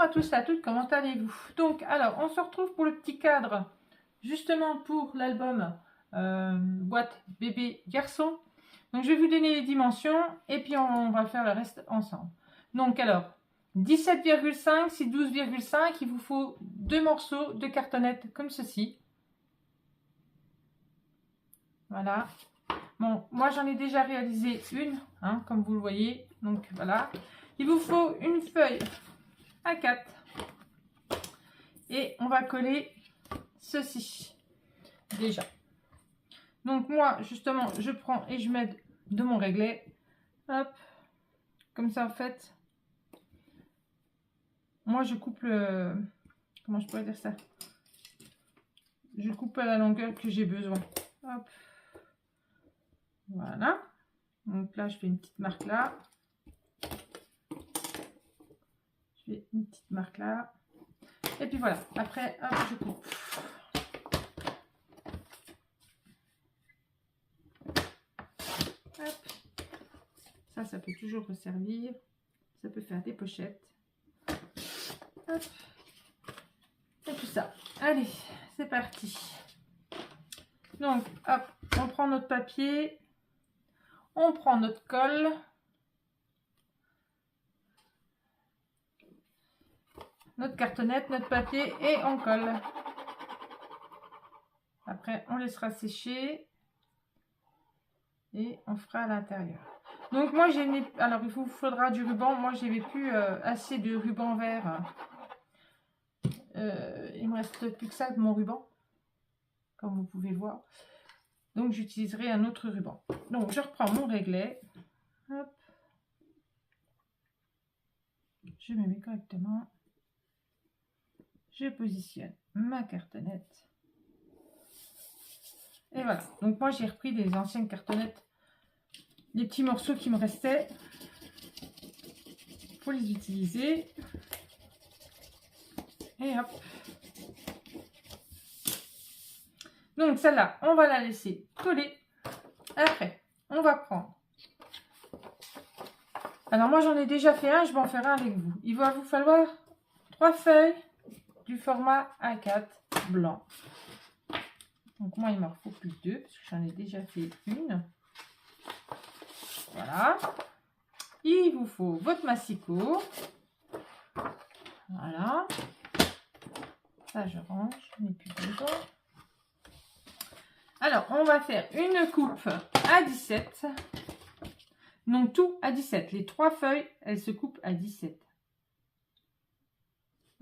Bonjour à tous et à toutes, comment allez-vous? Donc, alors, on se retrouve pour le petit cadre, justement pour l'album boîte bébé garçon. Donc, je vais vous donner les dimensions et puis on va faire le reste ensemble. Donc, alors, 17,5, c'est 12,5, il vous faut 2 morceaux de cartonnette comme ceci. Voilà. Bon, moi j'en ai déjà réalisé une, hein, comme vous le voyez. Donc, voilà. Il vous faut une feuille A4. Et on va coller ceci déjà. Donc moi justement je prends et je mets de mon réglet, hop, comme ça en fait. Moi je coupe le, comment je pourrais dire ça, je coupe à la longueur que j'ai besoin, hop, voilà. Donc là je fais une petite marque là, je fais une petite marque là, et puis voilà, après hop, je coupe. Hop. Ça peut toujours resservir, ça peut faire des pochettes. Hop. Et tout ça. Allez, c'est parti. Donc, hop, on prend notre papier, on prend notre colle, notre cartonnette, notre papier et on colle. Après, on laissera sécher et on fera à l'intérieur. Donc, moi, j'ai mis, alors il vous faudra du ruban. Moi, j'avais plus assez de ruban vert. Il me reste plus que ça de mon ruban, comme vous pouvez voir. Donc, j'utiliserai un autre ruban. Donc, je reprends mon réglet. Hop. Je me mets correctement. Je positionne ma cartonnette. Et voilà. Donc, moi, j'ai repris des anciennes cartonnettes. Les petits morceaux qui me restaient. Pour les utiliser. Et hop. Donc, celle-là, on va la laisser coller. Après, on va prendre. Alors, moi, j'en ai déjà fait un. Je vais en faire un avec vous. Il va vous falloir 3 feuilles du format A4 blanc. Donc, moi, il m'en faut plus 2 parce que j'en ai déjà fait une. Voilà. Il vous faut votre massicot. Voilà. Ça, je range. Je n'ai plus besoin. Alors, on va faire une coupe à 17. Donc, tout à 17. Les 3 feuilles, elles se coupent à 17.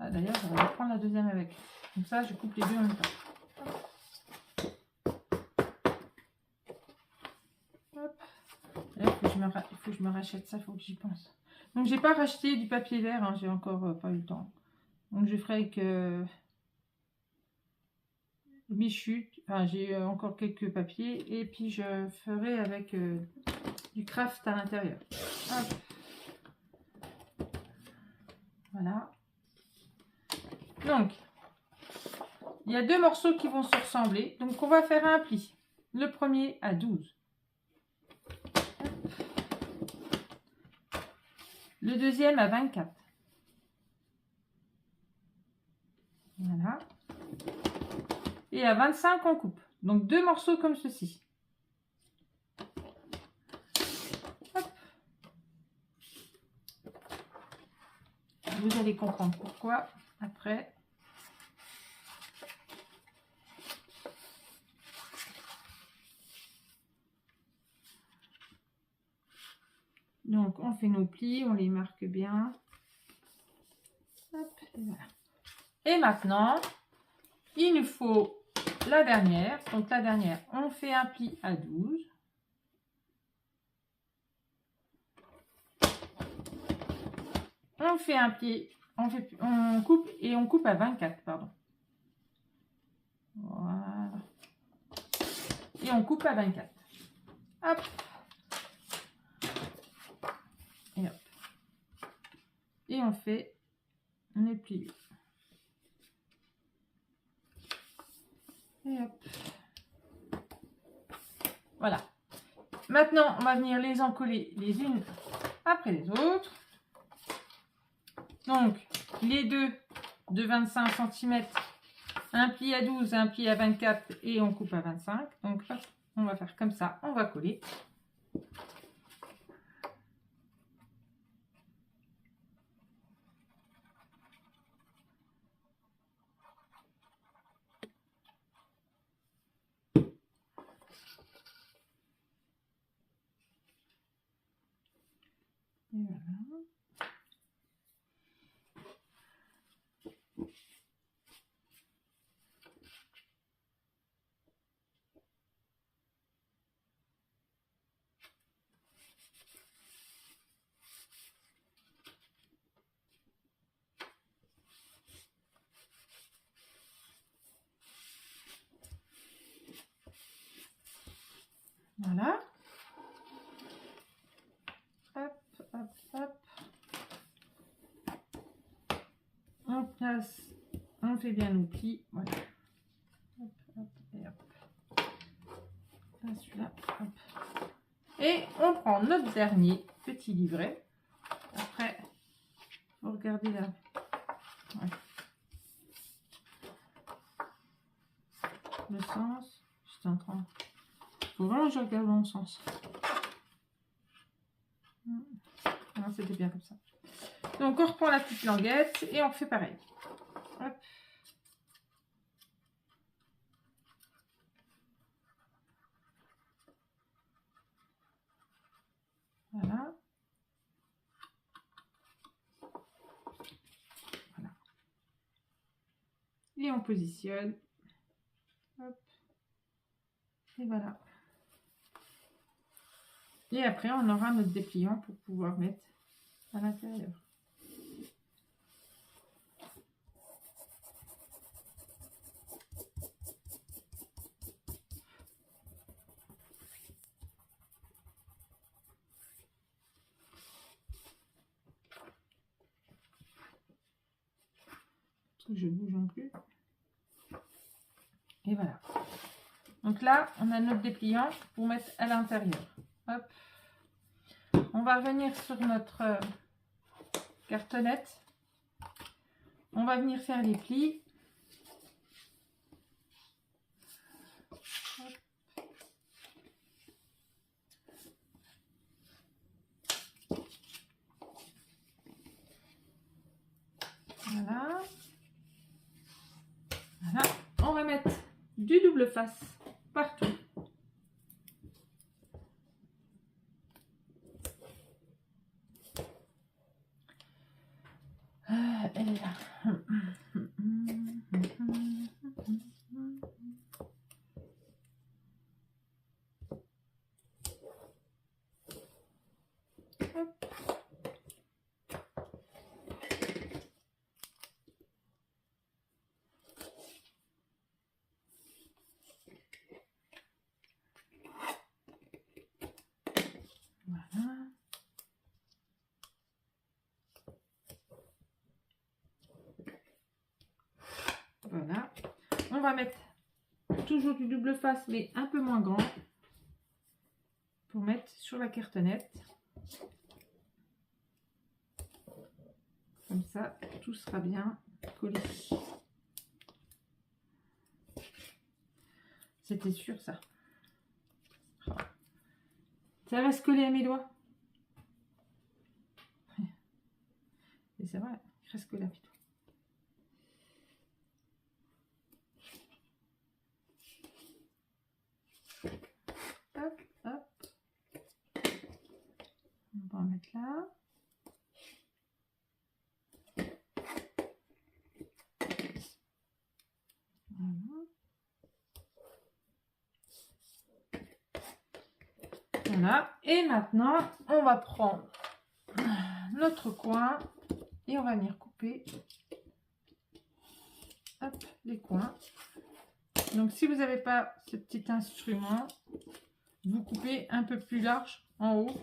Ah, d'ailleurs, je vais prendre la deuxième avec. Comme ça, je coupe les deux en même temps. Hop. Là, il faut que je me rachète ça, il faut que j'y pense. Donc, j'ai pas racheté du papier vert, hein, j'ai encore pas eu le temps. Donc, je ferai avec mes chutes. Enfin, j'ai encore quelques papiers. Et puis, je ferai avec du craft à l'intérieur. Voilà. Donc, il y a 2 morceaux qui vont se ressembler. Donc, on va faire un pli. Le premier à 12. Le deuxième à 24. Voilà. Et à 25, on coupe. Donc, 2 morceaux comme ceci. Hop. Vous allez comprendre pourquoi après. Donc, on fait nos plis, on les marque bien. Hop, et voilà. Et maintenant, il nous faut la dernière. Donc, la dernière, on fait un pli à 12. On fait un pli, on coupe et on coupe à 24, pardon. Voilà. Et on coupe à 24. Hop. Et hop. Et on fait les plis. Et hop. Voilà. Maintenant, on va venir les encoller les unes après les autres. Donc, les deux de 25 cm, un pli à 12, un pli à 24 et on coupe à 25. Donc hop, on va faire comme ça, on va coller. Et voilà. Voilà. Hop, hop, hop. On place, on fait bien nos plis. Voilà. Hop, hop, et hop. Là, celui-là. Hop. Et on prend notre dernier petit livret. Après, vous regardez là. Ouais. Le sens. J'étais en train. Faut vraiment que je regarde dans le sens. Non, c'était bien comme ça. Donc on reprend la petite languette et on fait pareil. Hop. Voilà. Voilà. Et on positionne. Hop. Et voilà. Et après, on aura notre dépliant pour pouvoir mettre à l'intérieur. Je bouge en plus. Et voilà. Donc là, on a notre dépliant pour mettre à l'intérieur. Hop. On va revenir sur notre cartonnette. On va venir faire les plis. Hop. Voilà. Voilà. On va mettre du double face partout. Elle est là. Hop. Voilà. Voilà. On va mettre toujours du double face, mais un peu moins grand, pour mettre sur la cartonnette. Comme ça, tout sera bien collé. C'était sûr, ça. Ça reste collé à mes doigts. Et c'est vrai, il reste collé à mes doigts. Hop, hop. On va en mettre là. Voilà. Voilà. Et maintenant, on va prendre notre coin et on va venir couper, hop, les coins. Donc, si vous n'avez pas ce petit instrument, vous coupez un peu plus large en haut.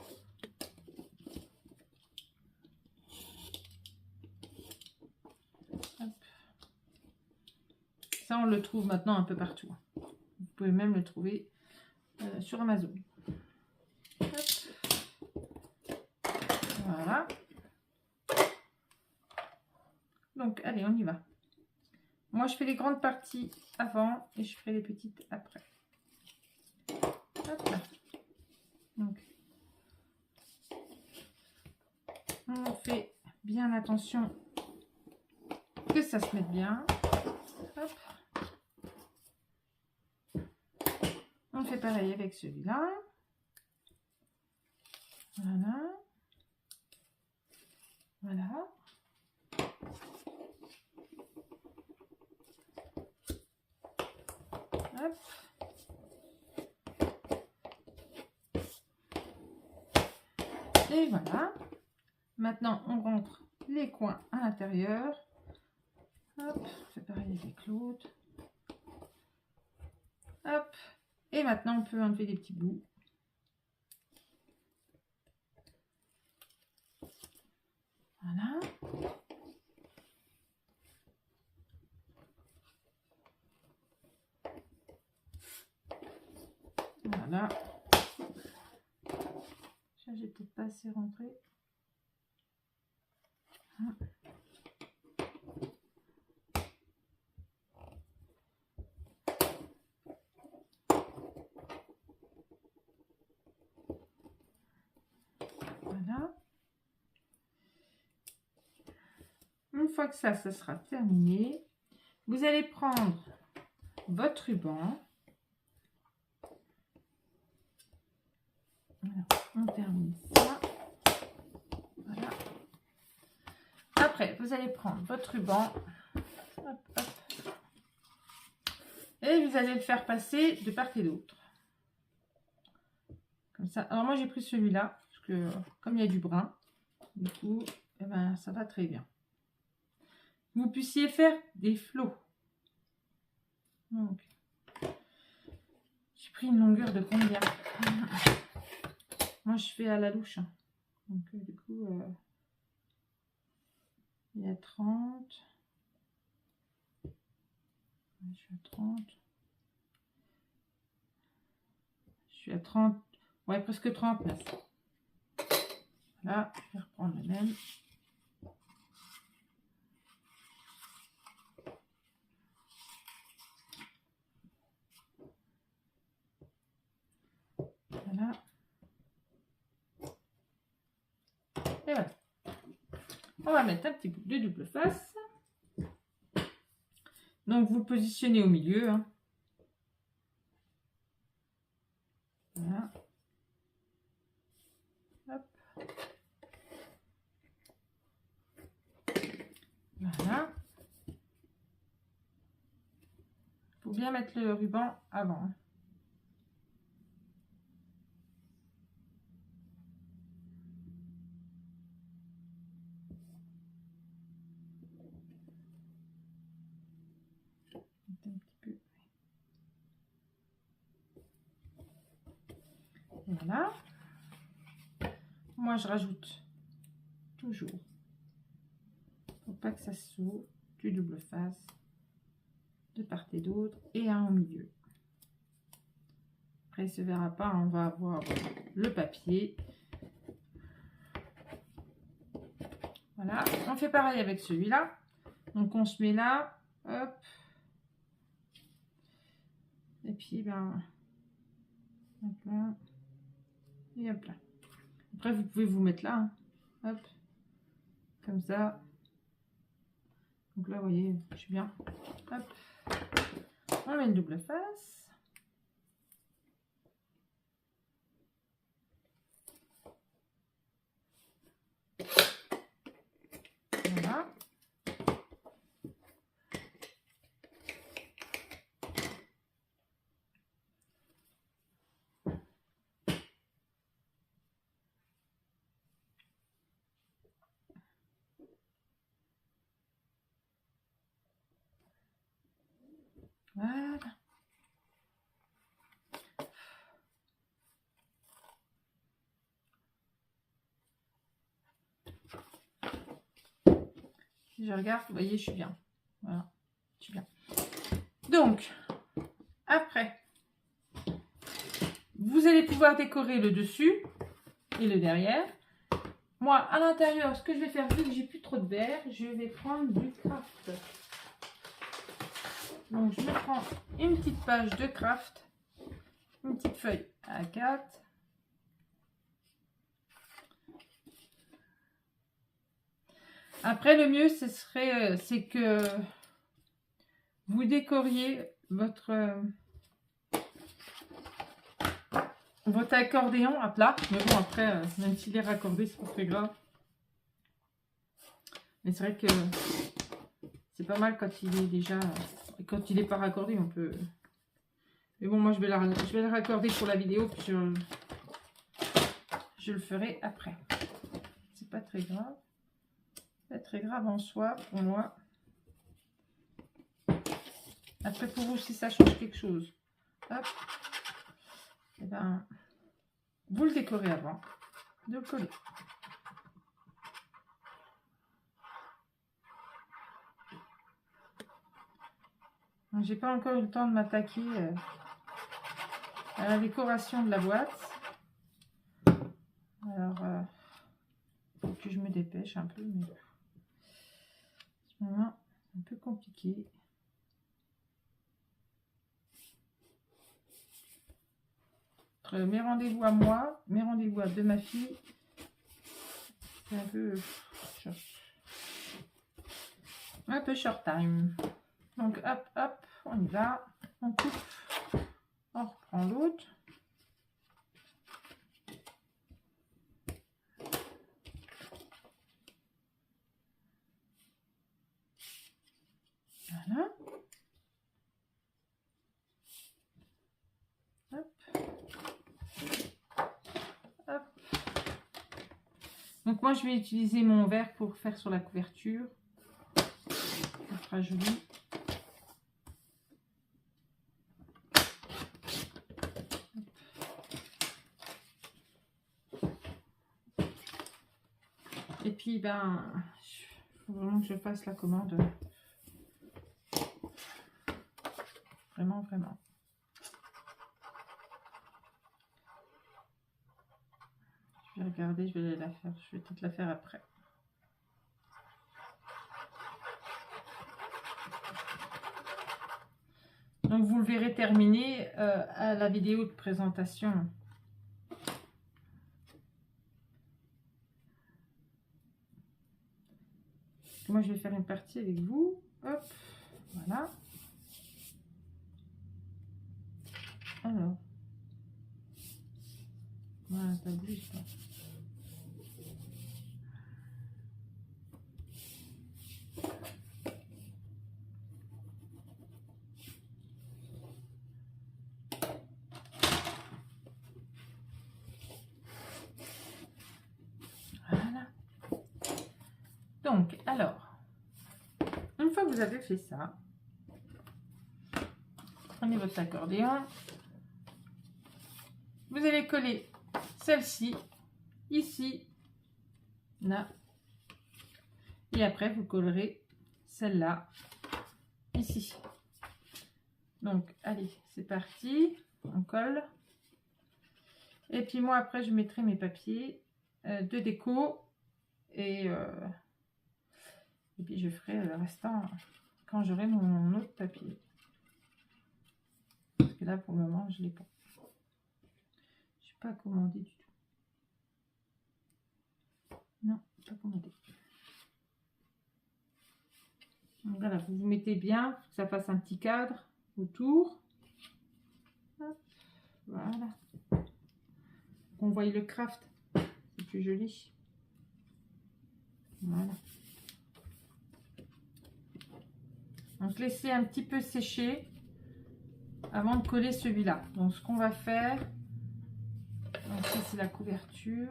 Hop. Ça, on le trouve maintenant un peu partout. Vous pouvez même le trouver sur Amazon. Hop. Voilà. Donc, allez, on y va. Moi, je fais les grandes parties avant et je ferai les petites après. Hop là. Donc, on fait bien attention que ça se mette bien. Hop. On fait pareil avec celui-là. Voilà. Voilà. Hop. Et voilà. Maintenant, on rentre les coins à l'intérieur. Hop, on fait pareil avec l'autre. Hop. Et maintenant, on peut enlever les petits bouts. Voilà. Voilà. Ça, j'ai peut-être pas assez rentré. Voilà. Une fois que ça sera terminé, vous allez prendre votre ruban. Voilà, on termine ça. Voilà. Après, vous allez prendre votre ruban. Hop, hop. Et vous allez le faire passer de part et d'autre. Comme ça. Alors moi j'ai pris celui-là, parce que comme il y a du brun, du coup, eh ben, ça va très bien. Vous puissiez faire des flots. Donc, j'ai pris une longueur de combien? Moi je fais à la louche. Donc du coup, il y a 30. Je suis à 30. Je suis à 30. Ouais, presque 39. Là, je vais reprendre le même. Voilà. Et voilà. On va mettre un petit bout de double face. Donc, vous positionnez au milieu. Hein. Voilà. Hop. Voilà. Il faut bien mettre le ruban avant. Hein. Un petit peu. Voilà. Moi, je rajoute toujours, pour pas que ça se sauve, du double face de part et d'autre et un au milieu. Après, il se verra pas, on va avoir le papier. Voilà, on fait pareil avec celui-là. Donc, on se met là, hop. Et puis, ben, hop là, et hop là. Après, vous pouvez vous mettre là, hein. Hop, comme ça. Donc là, vous voyez, je suis bien. Hop, on met une double face. Voilà. Voilà. Si je regarde, vous voyez, je suis bien. Voilà, je suis bien. Donc, après, vous allez pouvoir décorer le dessus et le derrière. moi, à l'intérieur, ce que je vais faire, vu que j'ai plus trop de verre, je vais prendre du craft. Donc, je me prends une petite page de craft, une petite feuille A4. Après, le mieux, c'est que vous décoriez votre accordéon à plat. Mais bon, après, même s'il est raccordé, c'est pas très grave. Mais c'est vrai que c'est pas mal quand il est déjà... Quand il n'est pas raccordé, on peut... Mais bon, moi, je vais le raccorder pour la vidéo, puis je le ferai après. C'est pas très grave. Pas très grave en soi, pour moi. Après, pour vous, si ça change quelque chose, hop, et ben, vous le décorez avant de le coller. J'ai pas encore eu le temps de m'attaquer à la décoration de la boîte. Alors, faut que je me dépêche un peu, mais en ce moment, c'est un peu compliqué. Entre mes rendez-vous à moi, mes rendez-vous à de ma fille, c'est un peu short time. Donc, hop, hop, on y va. On coupe, on reprend l'autre. Voilà. Hop. Hop. Donc moi je vais utiliser mon verre pour faire sur la couverture. Ça sera joli. Et puis ben, il faut vraiment que je fasse la commande. Vraiment, vraiment. Je vais regarder, je vais la faire. Je vais peut-être la faire après. Donc vous le verrez terminé à la vidéo de présentation. Moi je vais faire une partie avec vous. Hop, voilà. Alors, voilà, ça bouge pas. Voilà. Donc, alors, une fois que vous avez fait ça, prenez votre accordéon. Vous allez coller celle-ci, ici, là. Et après, vous collerez celle-là, ici. Donc, allez, c'est parti. On colle. Et puis moi, après, je mettrai mes papiers de déco. Et puis, je ferai le restant quand j'aurai mon autre papier. Parce que là, pour le moment, je ne l'ai pas. Je ne suis pas commandé du tout. Non, pas commandé. Donc voilà, vous vous mettez bien, pour que ça fasse un petit cadre autour. Hop, voilà. On voit le craft, c'est plus joli. Voilà. Donc laissez un petit peu sécher avant de coller celui-là. Donc ce qu'on va faire, donc ça c'est la couverture.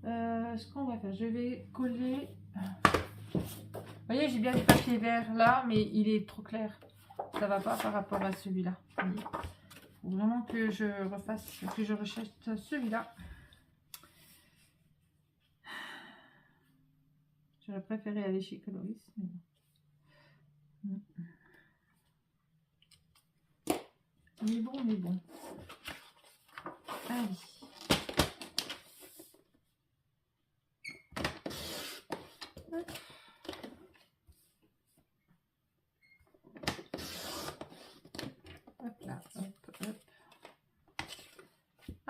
Ce qu'on va faire, je vais coller. Vous voyez, j'ai bien du papier vert là, mais il est trop clair. Ça va pas par rapport à celui-là. Il faut vraiment que je refasse, que je recherche celui-là. J'aurais préféré aller chez Coloris. Mais bon, mais bon. Allez.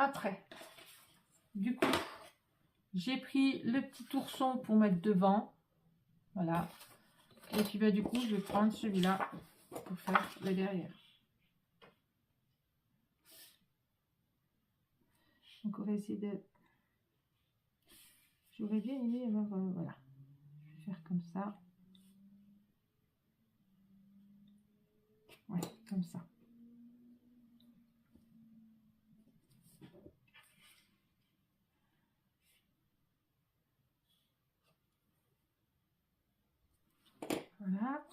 après, du coup, j'ai pris le petit ourson pour mettre devant. Voilà. Et puis, bah, du coup, je vais prendre celui-là pour faire le derrière. Donc, on va essayer de... J'aurais bien aimé avoir... voilà. Je vais faire comme ça. Ouais, comme ça. Voilà.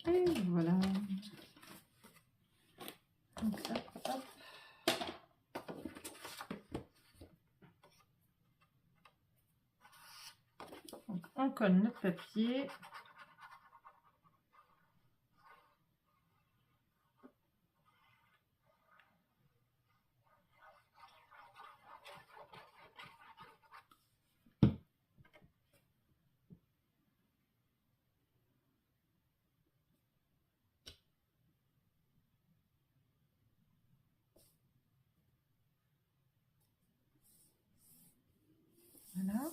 Et voilà. Donc ça, hop. Donc on colle notre papier. Voilà.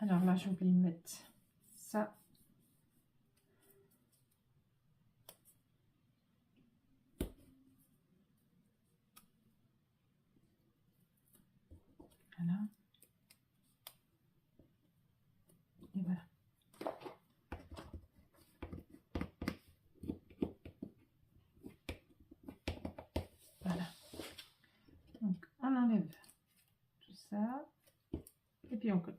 Alors là, j'ai oublié de mettre ça. Voilà. Et voilà. Voilà. Donc, on enlève tout ça. Et puis, on colle.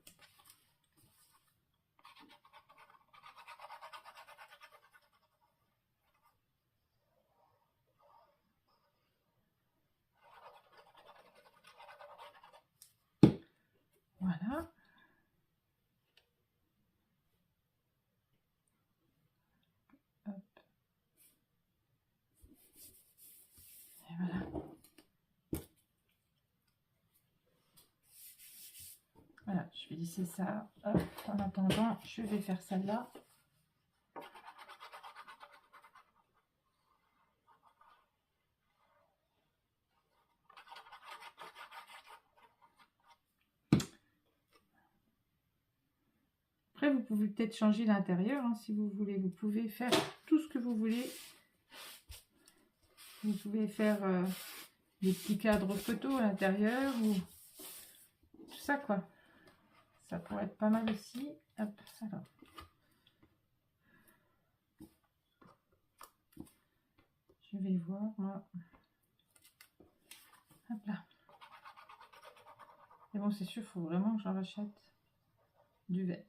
Voilà. Hop. Et voilà. Voilà, je vais laisser ça. Hop. En attendant, je vais faire celle-là. Après, vous pouvez peut-être changer l'intérieur hein, si vous voulez. Vous pouvez faire tout ce que vous voulez. Vous pouvez faire des petits cadres photos à l'intérieur ou tout ça quoi. Ça pourrait être pas mal aussi. Hop, alors. Je vais voir moi. Hop là. Et bon, c'est sûr, il faut vraiment que j'en rachète du verre.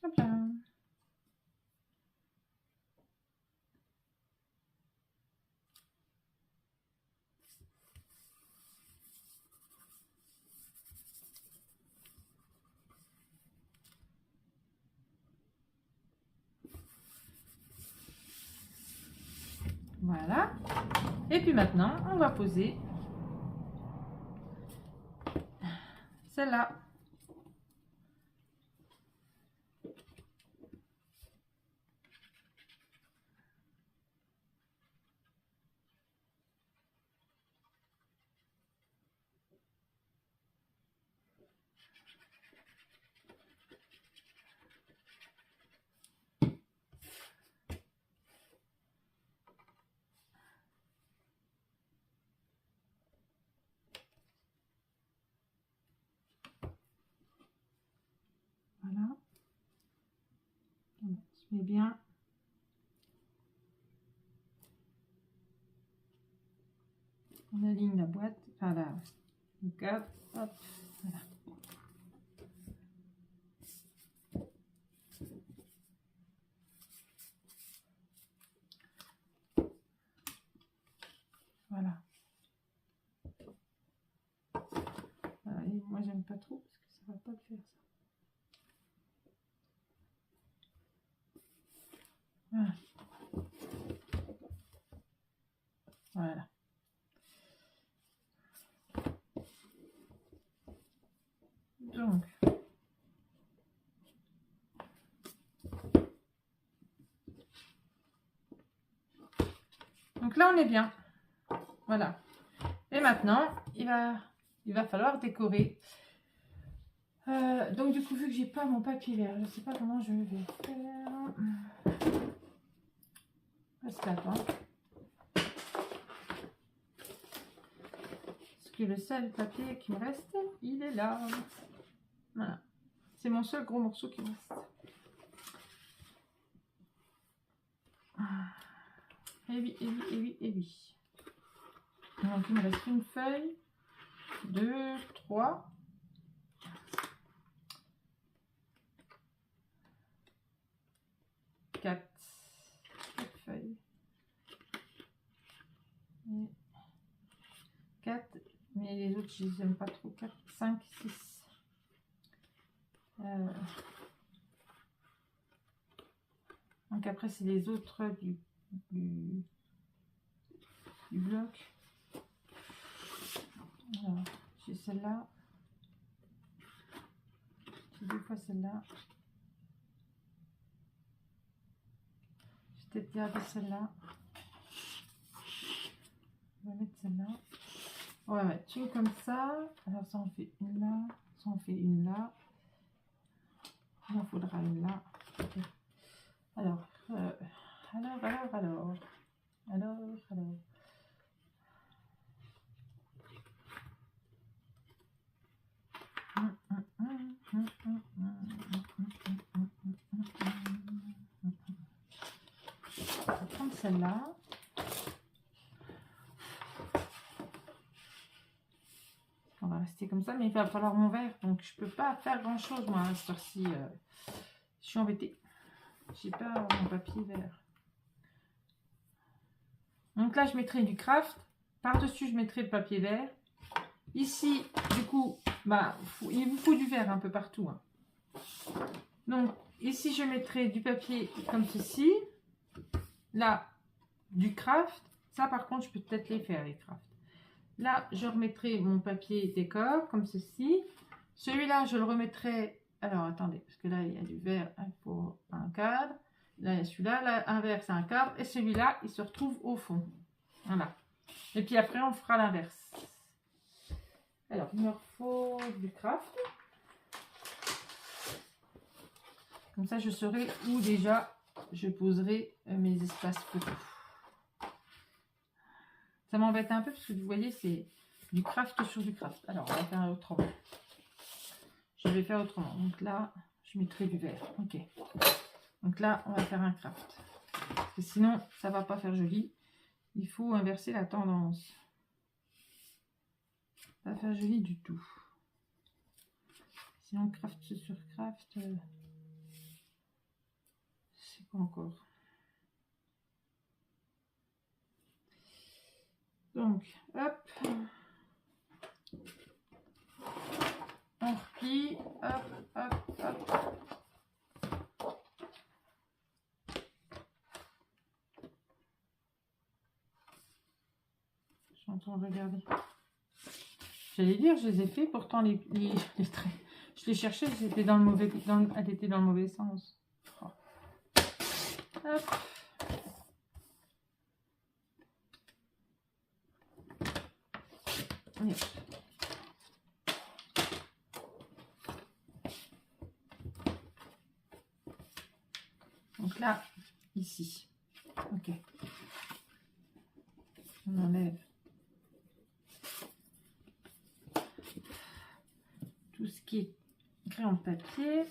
Hop là. Voilà. Et puis maintenant, on va poser celle-là. Voilà. On se met bien. On aligne la boîte, enfin le cadre. Hop, voilà. Voilà. Et moi, j'aime pas trop parce que ça va pas le faire ça. Voilà. Voilà. Donc là, on est bien. Voilà. Et maintenant, il va falloir décorer. Donc du coup, vu que j'ai pas mon papier vert, je ne sais pas comment je vais faire. Parce qu'attends. Parce que le seul papier qui me reste, il est là. Voilà. C'est mon seul gros morceau qui me reste. Et oui, et oui, et oui, et oui. Donc il me reste une feuille, 2, 3. 4 feuilles. Et 4, mais les autres, je les aime pas trop. 4, 5, 6. Donc après, c'est les autres du bloc. Alors, j'ai celle-là. J'ai 2 fois celle-là. Je vais peut-être garder celle-là. On va mettre celle-là. On va mettre une comme ça. Alors ça en fait une là. Ça en fait une là. Il en faudra une là. Okay. Alors. On va prendre celle-là. On va rester comme ça, mais il va falloir mon verre, donc je peux pas faire grand chose moi à cette heure-ci. Je suis embêtée. J'ai pas mon papier vert. Donc là, je mettrai du craft. Par-dessus, je mettrai le papier vert. Ici, du coup, bah, il vous faut du vert un peu partout. Hein. Donc, ici, je mettrai du papier comme ceci. Là, du craft. Ça, par contre, je peux peut-être les faire, les crafts. Là, je remettrai mon papier décor, comme ceci. Celui-là, je le remettrai... Alors, attendez, parce que là, il y a du vert, il faut un cadre. Là, il y a celui-là, là, un vert, c'est un cadre. Et celui-là, il se retrouve au fond. Voilà. Et puis après, on fera l'inverse. Alors, il me faut du craft. Comme ça, je saurai où déjà je poserai mes espaces photos. Ça m'embête un peu parce que vous voyez, c'est du craft sur du craft. Alors, on va faire autrement. Je vais faire autrement. Donc là, je mettrai du vert. Ok. Donc là, on va faire un craft. Parce que sinon, ça va pas faire joli. Il faut inverser la tendance. Ça va faire joli du tout. Sinon, craft sur craft, c'est pas encore. Donc, hop. On replie. Hop, hop, hop. Je suis en train de regarder. J'allais dire, je les ai fait, pourtant les traits. Je les cherchais, j'étais dans le mauvais, elle était dans le mauvais sens. Oh. Hop. Et hop. Donc là, ici. Ok. On enlève tout ce qui est crayon de papier.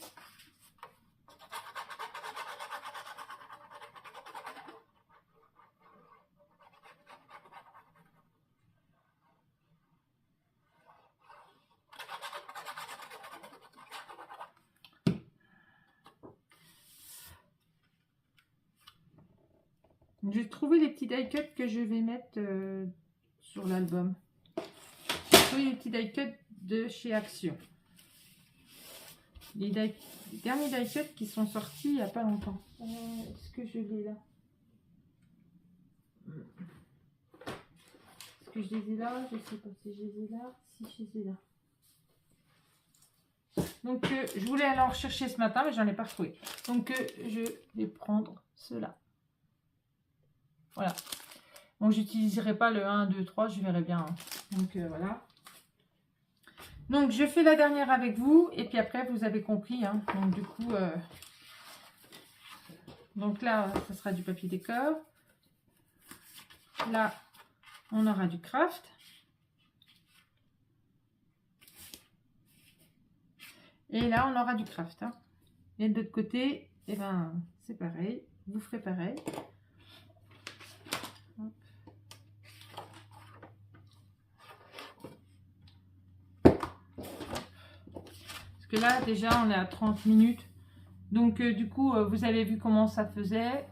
J'ai trouvé les petits die cuts que je vais mettre sur l'album. J'ai trouvé les petits die cuts de chez Action. les derniers die-cut qui sont sortis il n'y a pas longtemps. Est-ce que je l'ai là? Est-ce que je les ai là? Je ne sais pas si je les ai là. Si, je les ai là. Donc, je voulais alors chercher ce matin, mais j'en ai pas retrouvé. Donc, je vais prendre ceux-là. Voilà. Donc, j'utiliserai pas le 1, 2, 3, je verrai bien. Hein. Donc, voilà. Donc, je fais la dernière avec vous. Et puis après, vous avez compris. Hein. Donc, du coup, donc là, ça sera du papier décor. Là, on aura du craft. Et là, on aura du craft. Hein. Et de l'autre côté, eh ben, c'est pareil. Vous ferez pareil. Hop. Parce que là, déjà, on est à 30 minutes. Donc, du coup, vous avez vu comment ça faisait.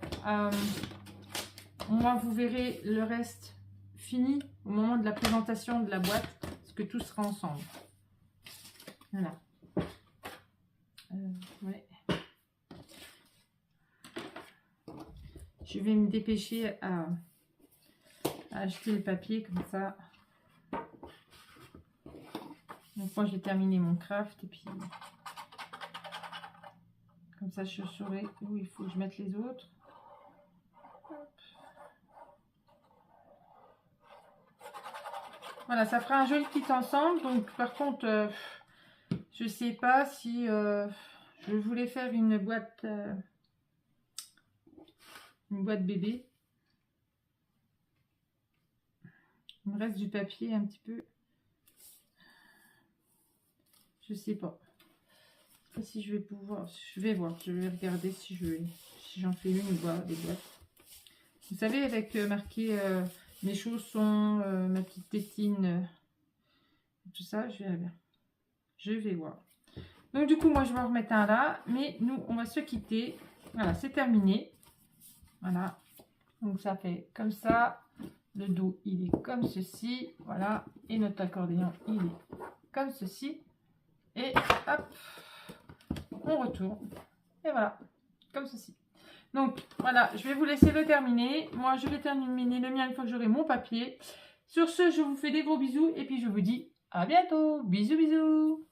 Moi, vous verrez le reste fini au moment de la présentation de la boîte. Parce que tout sera ensemble. Voilà. Ouais. Je vais me dépêcher à acheter le papier comme ça. Donc moi j'ai terminé mon craft et puis comme ça je saurai où il faut que je mette les autres. Hop. Voilà, ça fera un joli petit ensemble. Donc par contre, je sais pas si je voulais faire une boîte bébé. Il me reste du papier un petit peu. Je sais pas. Si je vais pouvoir. Je vais voir. Je vais regarder si j'en fais une ou pas des boîtes. Vous savez, avec marqué mes chaussons, ma petite tétine, tout ça, je vais voir. Donc du coup, moi je vais en remettre un là, mais nous on va se quitter. Voilà, c'est terminé. Voilà. Donc ça fait comme ça. Le dos, il est comme ceci. Voilà. Et notre accordéon, il est comme ceci. Et hop, on retourne. Et voilà, comme ceci. Donc voilà, je vais vous laisser le terminer. Moi, je vais terminer le mien une fois que j'aurai mon papier. Sur ce, je vous fais des gros bisous. Et puis je vous dis à bientôt. Bisous, bisous.